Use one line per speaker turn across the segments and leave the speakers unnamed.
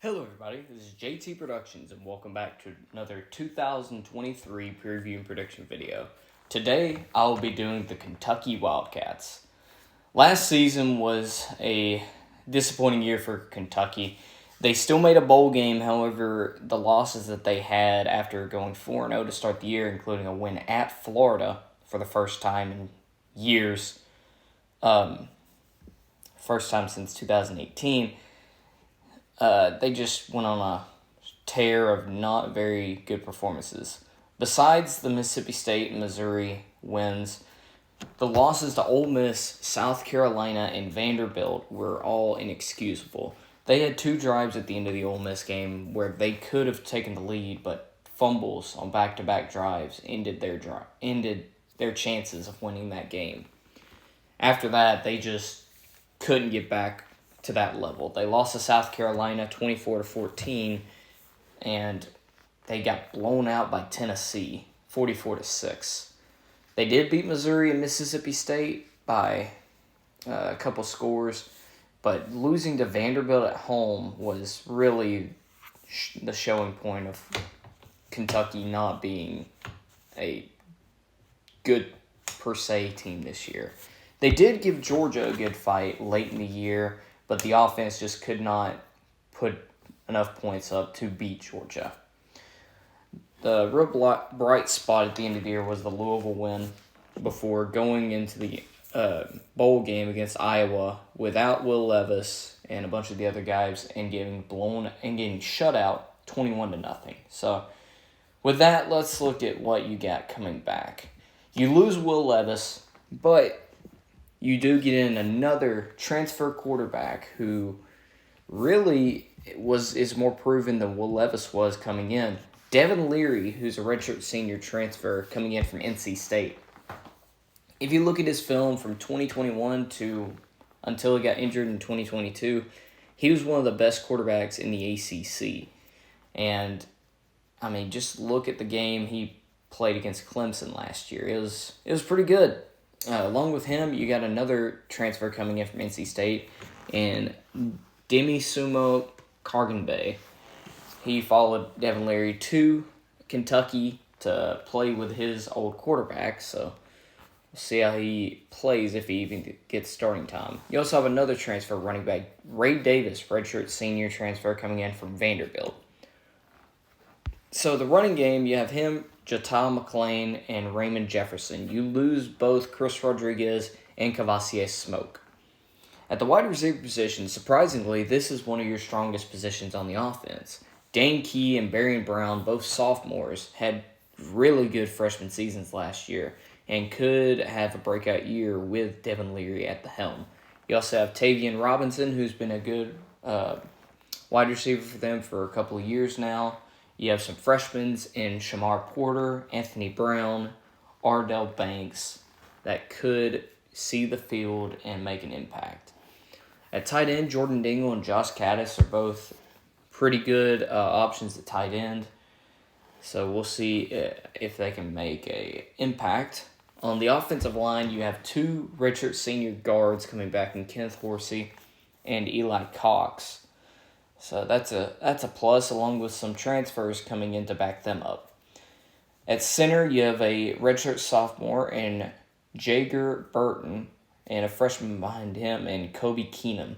Hello, everybody. This is JT Productions, and welcome back to another 2023 preview and prediction video. Today, I'll be doing the Kentucky Wildcats. Last season was a disappointing year for Kentucky. They still made a bowl game, however, the losses that they had after going 4-0 to start the year, including a win at Florida for the first time in years, first time since 2018. They just went on a tear of not very good performances. Besides the Mississippi State and Missouri wins, the losses to Ole Miss, South Carolina, and Vanderbilt were all inexcusable. They had two drives at the end of the Ole Miss game where they could have taken the lead, but fumbles on back-to-back drives ended their chances of winning that game. After that, they just couldn't get back to that level. They lost to South Carolina 24-14, and they got blown out by Tennessee 44-6. They did beat Missouri and Mississippi State by a couple scores, but losing to Vanderbilt at home was really the showing point of Kentucky not being a good per se team this year. They did give Georgia a good fight late in the year, but the offense just could not put enough points up to beat Georgia. The real bright spot at the end of the year was the Louisville win before going into the bowl game against Iowa without Will Levis and a bunch of the other guys and getting shut out 21-0. So with that, let's look at what you got coming back. You lose Will Levis, but you do get in another transfer quarterback who really is more proven than Will Levis was coming in. Devin Leary, who's a redshirt senior transfer coming in from NC State. If you look at his film from 2021 to until he got injured in 2022, he was one of the best quarterbacks in the ACC. And, just look at the game he played against Clemson last year. It was pretty good. Along with him, you got another transfer coming in from NC State, and Demi Sumo Karganbay. He followed Devin Leary to Kentucky to play with his old quarterback, so we'll see how he plays if he even gets starting time. You also have another transfer running back, Ray Davis, redshirt senior transfer coming in from Vanderbilt. So the running game, you have him, Jatal McClain, and Raymond Jefferson. You lose both Chris Rodriguez and Cavassier Smoke. At the wide receiver position, surprisingly, this is one of your strongest positions on the offense. Dane Key and Barry Brown, both sophomores, had really good freshman seasons last year and could have a breakout year with Devin Leary at the helm. You also have Tavian Robinson, who's been a good wide receiver for them for a couple of years now. You have some freshmen in Shamar Porter, Anthony Brown, Ardell Banks that could see the field and make an impact. At tight end, Jordan Dingle and Josh Caddis are both pretty good options at tight end. So we'll see if they can make an impact. On the offensive line, you have two redshirt senior guards coming back in Kenneth Horsey and Eli Cox. So that's a plus, along with some transfers coming in to back them up. At center, you have a redshirt sophomore in Jager Burton and a freshman behind him in Kobe Keenum.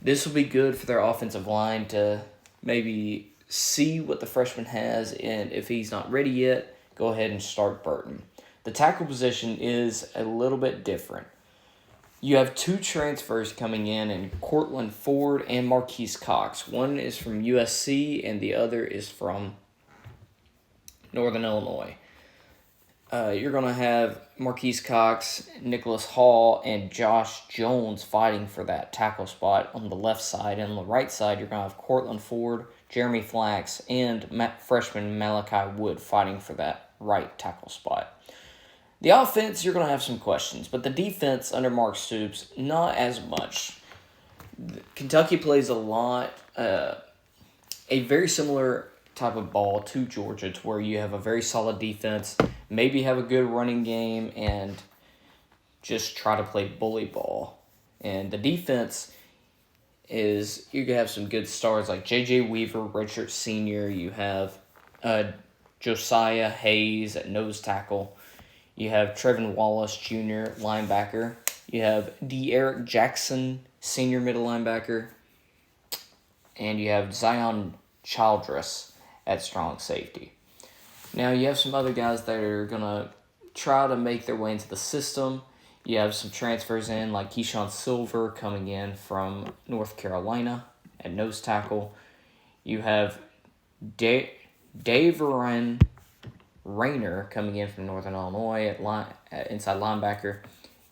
This will be good for their offensive line to maybe see what the freshman has, and if he's not ready yet, go ahead and start Burton. The tackle position is a little bit different. You have two transfers coming in Cortland Ford and Marquise Cox. One is from USC and the other is from Northern Illinois. You're going to have Marquise Cox, Nicholas Hall, and Josh Jones fighting for that tackle spot on the left side. And on the right side, you're going to have Cortland Ford, Jeremy Flax, and freshman Malachi Wood fighting for that right tackle spot. The offense, you're going to have some questions, but the defense under Mark Stoops, not as much. Kentucky plays a lot, a very similar type of ball to Georgia, to where you have a very solid defense, maybe have a good running game, and just try to play bully ball. And the defense is you have some good stars like J.J. Weaver, Richard Sr., you have Josiah Hayes at nose tackle, you have Trevin Wallace Jr., linebacker, you have De'Eric Jackson, senior middle linebacker, and you have Zion Childress at strong safety. Now, you have some other guys that are going to try to make their way into the system. You have some transfers in, like Keyshawn Silver coming in from North Carolina at nose tackle. You have Daveron Rayner coming in from Northern Illinois at inside linebacker.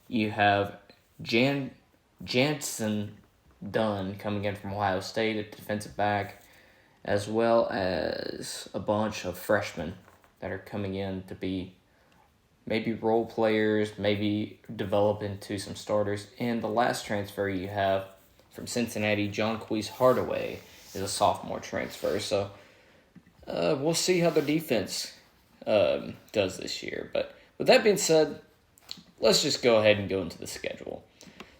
You have Jansen Dunn coming in from Ohio State at defensive back, as well as a bunch of freshmen that are coming in to be maybe role players, maybe develop into some starters. And the last transfer you have from Cincinnati, Jonquise Hardaway, is a sophomore transfer. So we'll see how the defense does this year. But with that being said, let's just go ahead and go into the schedule.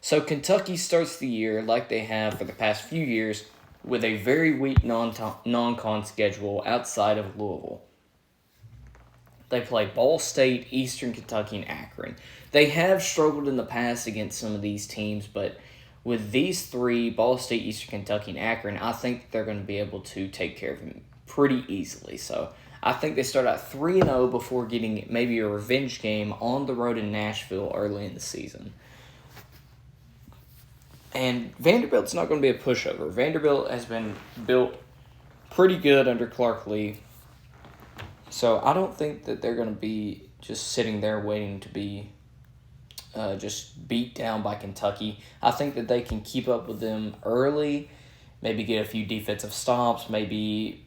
So Kentucky starts the year like they have for the past few years with a very weak non-con schedule outside of Louisville. They play Ball State, Eastern Kentucky, and Akron. They have struggled in the past against some of these teams, but with these three, Ball State, Eastern Kentucky, and Akron, I think they're going to be able to take care of them pretty easily. So I think they start out 3-0 before getting maybe a revenge game on the road in Nashville early in the season. And Vanderbilt's not going to be a pushover. Vanderbilt has been built pretty good under Clark Lee. So I don't think that they're going to be just sitting there waiting to be just beat down by Kentucky. I think that they can keep up with them early, maybe get a few defensive stops, maybe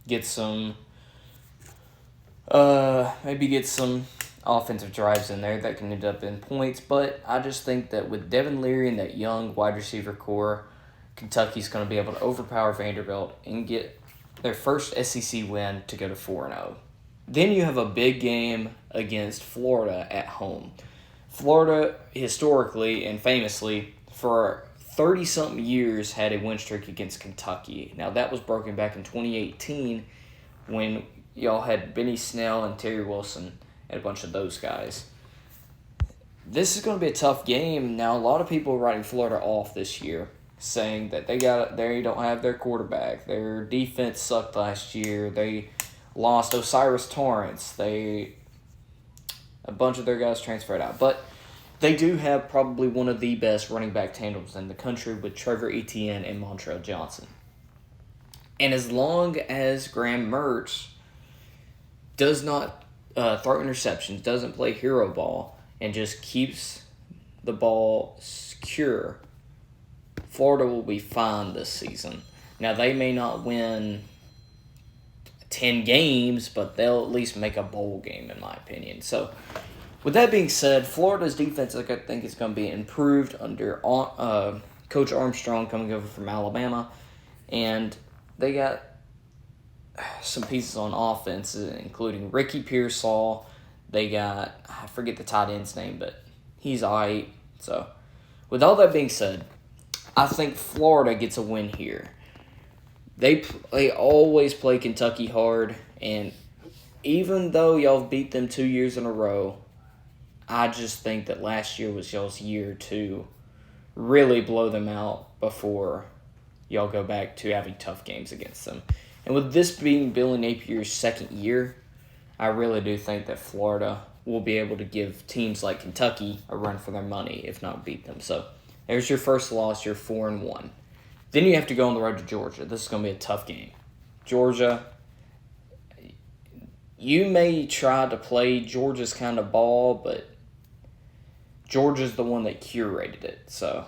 get some offensive drives in there that can end up in points. But I just think that with Devin Leary and that young wide receiver core, Kentucky's going to be able to overpower Vanderbilt and get their first SEC win to go to 4-0. Then you have a big game against Florida at home. Florida, historically and famously, for 30-something years had a win streak against Kentucky. Now, that was broken back in 2018 when y'all had Benny Snell and Terry Wilson and a bunch of those guys. This is going to be a tough game. Now, a lot of people are writing Florida off this year, saying that they don't have their quarterback. Their defense sucked last year. They lost Osiris Torrance. A bunch of their guys transferred out. But they do have probably one of the best running back tandems in the country with Trevor Etienne and Montrell Johnson. And as long as Graham Mertz does not throw interceptions, doesn't play hero ball, and just keeps the ball secure, Florida will be fine this season. Now, they may not win 10 games, but they'll at least make a bowl game, in my opinion. So, with that being said, Florida's defense, I think, is going to be improved under Coach Armstrong coming over from Alabama. And they got some pieces on offense, including Ricky Pearsall. They got, I forget the tight end's name, but he's all right. So, with all that being said, I think Florida gets a win here. They always play Kentucky hard, and even though y'all beat them 2 years in a row, I just think that last year was y'all's year to really blow them out before y'all go back to having tough games against them. And with this being Billy Napier's second year, I really do think that Florida will be able to give teams like Kentucky a run for their money, if not beat them. So, there's your first loss. You're 4-1. Then you have to go on the road to Georgia. This is going to be a tough game. Georgia, you may try to play Georgia's kind of ball, but Georgia's the one that curated it. So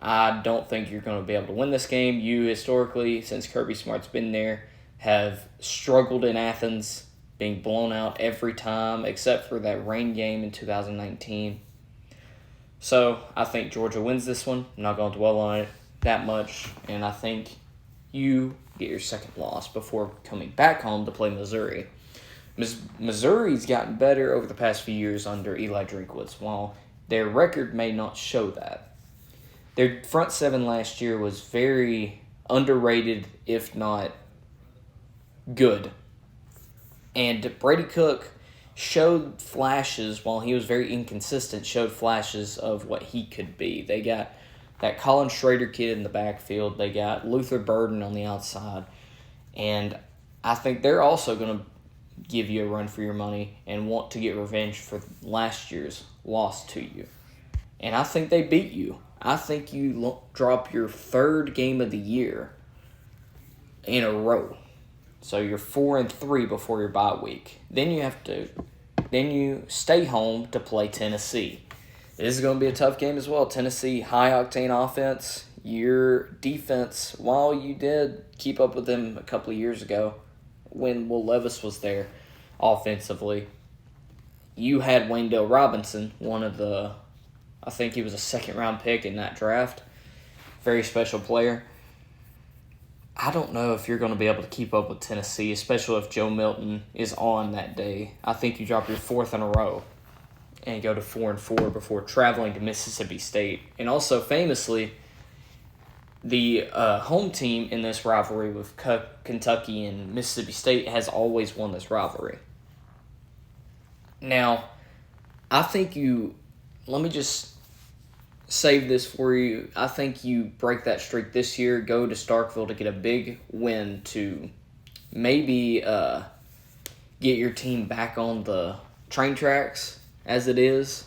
I don't think you're going to be able to win this game. You historically, since Kirby Smart's been there, have struggled in Athens, being blown out every time except for that rain game in 2019. So I think Georgia wins this one. I'm not going to dwell on it that much, and I think you get your second loss before coming back home to play Missouri. Missouri's gotten better over the past few years under Eli Drinkwitz, while their record may not show that. Their front seven last year was very underrated, if not good. And Brady Cook showed flashes, while he was very inconsistent, showed flashes of what he could be. They got that Colin Schrader kid in the backfield. They got Luther Burden on the outside. And I think they're also going to give you a run for your money and want to get revenge for last year's loss to you. And I think they beat you. I think you drop your third game of the year in a row. So you're 4-3 before your bye week. Then you stay home to play Tennessee. This is going to be a tough game as well. Tennessee, high-octane offense. Your defense, while you did keep up with them a couple of years ago when Will Levis was there offensively, you had Wayndale Robinson, I think he was a second-round pick in that draft. Very special player. I don't know if you're going to be able to keep up with Tennessee, especially if Joe Milton is on that day. I think you drop your fourth in a row and go to 4-4 before traveling to Mississippi State. And also, famously, the home team in this rivalry with Kentucky and Mississippi State has always won this rivalry. Now, I think let me just save this for you. I think you break that streak this year, go to Starkville to get a big win to maybe get your team back on the train tracks as it is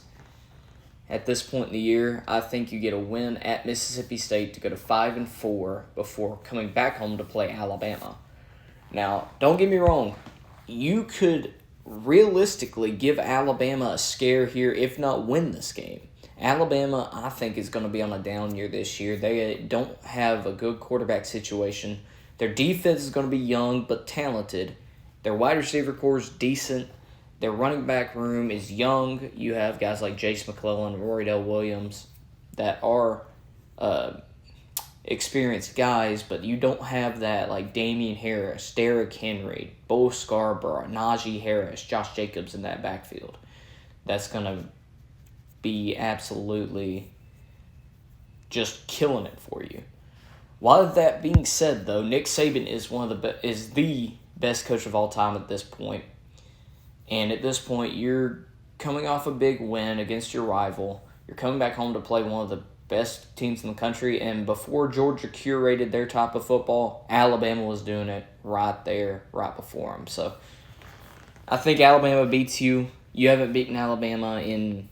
at this point in the year. I think you get a win at Mississippi State to go to 5-4 before coming back home to play Alabama. Now, don't get me wrong. You could realistically give Alabama a scare here, if not win this game. Alabama, I think, is going to be on a down year this year. They don't have a good quarterback situation. Their defense is going to be young but talented. Their wide receiver core is decent. Their running back room is young. You have guys like Jace McClellan, Rory Dell Williams that are experienced guys, but you don't have that like Damian Harris, Derrick Henry, Bo Scarborough, Najee Harris, Josh Jacobs in that backfield. That's going to be absolutely just killing it for you. While that being said, though, Nick Saban is is the best coach of all time at this point. And at this point, you're coming off a big win against your rival. You're coming back home to play one of the best teams in the country. And before Georgia curated their type of football, Alabama was doing it right there, right before them. So I think Alabama beats you. You haven't beaten Alabama in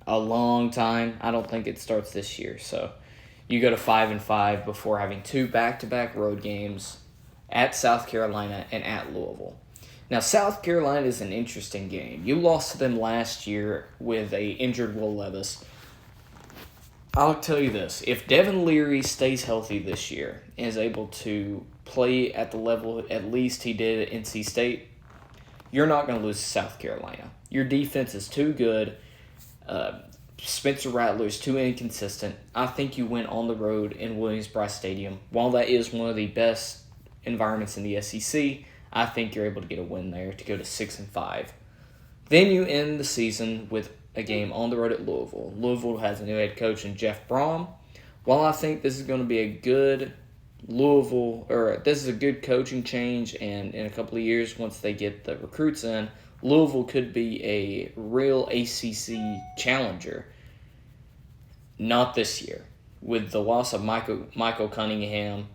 a long time. I don't think it starts this year. So you go to 5-5 before having two back-to-back road games at South Carolina and at Louisville. Now, South Carolina is an interesting game. You lost to them last year with a injured Will Levis. I'll tell you this. If Devin Leary stays healthy this year and is able to play at the level at least he did at NC State, you're not going to lose to South Carolina. Your defense is too good. Spencer Rattler is too inconsistent. I think you win on the road in Williams-Brice Stadium. While that is one of the best environments in the SEC, I think you're able to get a win there to go to 6-5. Then you end the season with a game on the road at Louisville. Louisville has a new head coach in Jeff Brom. While I think this is going to be a good this is a good coaching change, and in a couple of years, once they get the recruits in, Louisville could be a real ACC challenger. Not this year. With the loss of Michael Cunningham,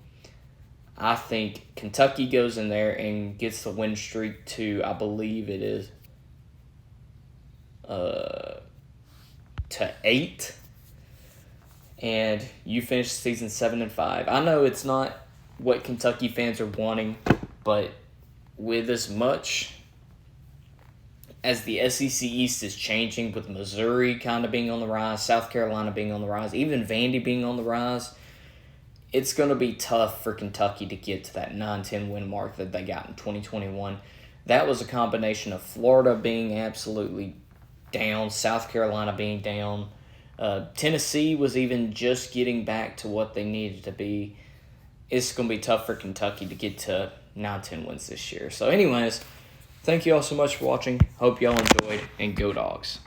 I think Kentucky goes in there and gets the win streak to, I believe it is, to 8. And you finish the season 7-5. I know it's not what Kentucky fans are wanting, but with as much as the SEC East is changing, with Missouri kind of being on the rise, South Carolina being on the rise, even Vandy being on the rise, it's going to be tough for Kentucky to get to that 9-10 win mark that they got in 2021. That was a combination of Florida being absolutely down, South Carolina being down. Tennessee was even just getting back to what they needed to be. It's going to be tough for Kentucky to get to 9-10 wins this year. So anyways, thank you all so much for watching. Hope y'all enjoyed, and Go Dogs.